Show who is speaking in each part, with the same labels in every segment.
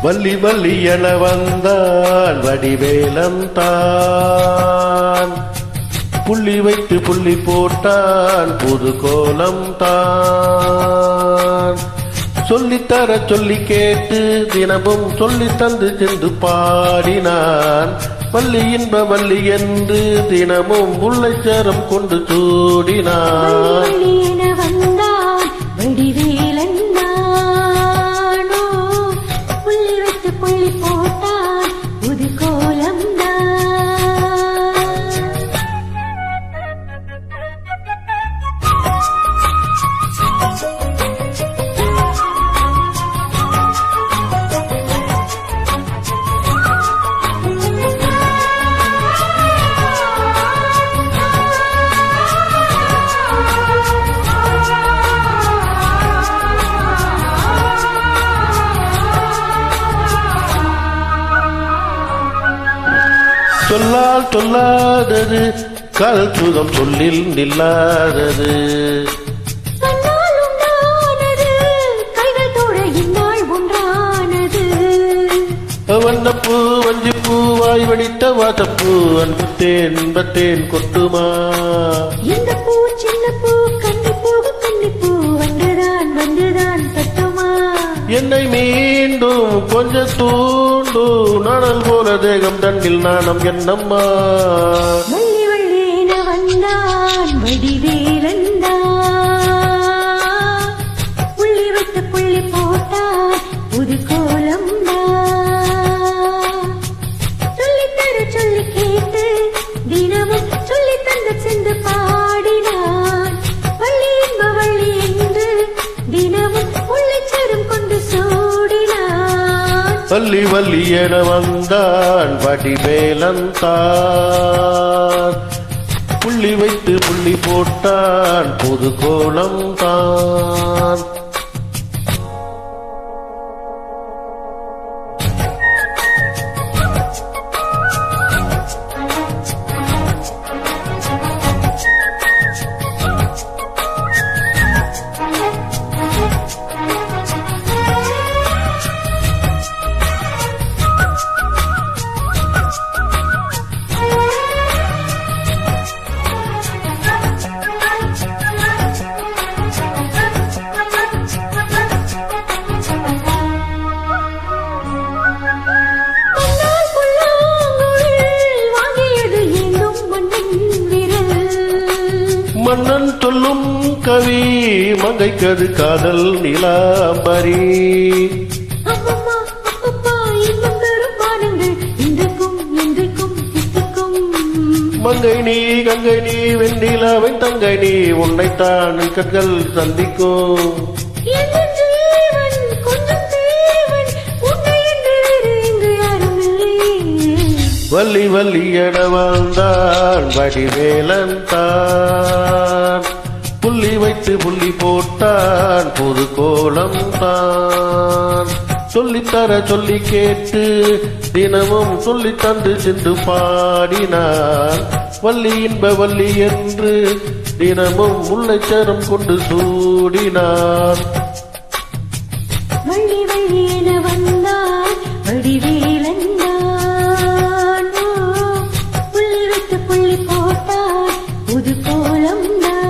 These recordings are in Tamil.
Speaker 1: வள்ளி வள்ளி என வந்தான் வடிவேலன் தான், புள்ளி வைத்து புள்ளி போட்டான் புது கோலம் தான். சொல்லித்தர சொல்லி கேட்டு தினமும் சொல்லி தந்து சென்று பாடினான். வள்ளி இன்ப வள்ளி என்று தினமும் முல்லைச்சரம் கொண்டு சூடினான். சொல்லால் சொல்லாதது காதல் சுகம் சொல்லில் நில்லாதது. வண்ணப்பூ வஞ்சி பூவாய் வடித்த வாசப்பூ அன்பத்தேன் இன்பத்தேன் கொட்டுமா.
Speaker 2: இந்த பூ சின்ன பூ கன்னிப்பூ கன்னிப்பூ வந்துதான் வந்துதான் கட்டுமா.
Speaker 1: என்னை மீண்டும் கொஞ்சம் தூண்டும் நாணல் போல தேகம் தன்னில் நாணம் என்னம்மா.
Speaker 2: வள்ளி வள்ளேன வந்தான் வடிவேலன் தான், புள்ளி வைத்து புள்ளி போட்டான் புது கோலம் தான். சொல்லித்தர சொல்லி கேட்டு தினமும் சொல்லி தந்து சென்று பாடினான். வள்ளி என்ப வள்ளி என்று தினமும் உள்ளச்சரம் கொண்டு சூடினான்.
Speaker 1: வள்ளி வள்ளி என வந்தான் வடிவேலன் தான், புள்ளி வைத்து புள்ளி போட்டான் புது கோலம் தான். மன்னன் சொல்லும் கவி மங்கைக்கது காதல் நிலாம்பரி. மங்கை நீ கங்கை நீ வெண்ணிலாவை தங்கை நீ உன்னைத்தான் கண்கள் சந்திக்கும். வள்ளி வள்ளி என வந்தான் வடிவேலன் தான், புள்ளி வைத்து புள்ளி போட்டான் புது கோலம் தான். சொல்லித்தர சொல்லி கேட்டு தினமும் சொல்லி தந்து சென்று பாடினான். வள்ளி இன்ப வள்ளி என்று தினமும் முல்லைச்சரம் கொண்டு சூடினான்.
Speaker 2: வள்ளி வள்ளி என வந்தான் வடிவேலன் தான், புள்ளி வைத்து புள்ளி போட்டான் புது கோலம் தான்.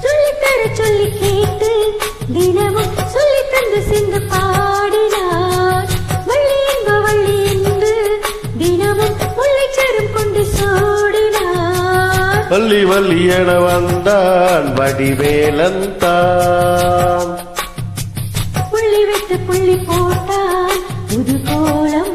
Speaker 2: சொல்லித்தர சொல்லி கேட்டு தினமும் சொல்லி தந்து சென்று பாடினான். வள்ளி என்ப வள்ளி என்று தினமும் முல்லைச்சரம் கொண்டு சூடினான்.
Speaker 1: வள்ளி வள்ளி என வந்தான் வடிவேலன் தான்,
Speaker 2: புள்ளி வைத்து புள்ளி போட்டான் புது கோலம்.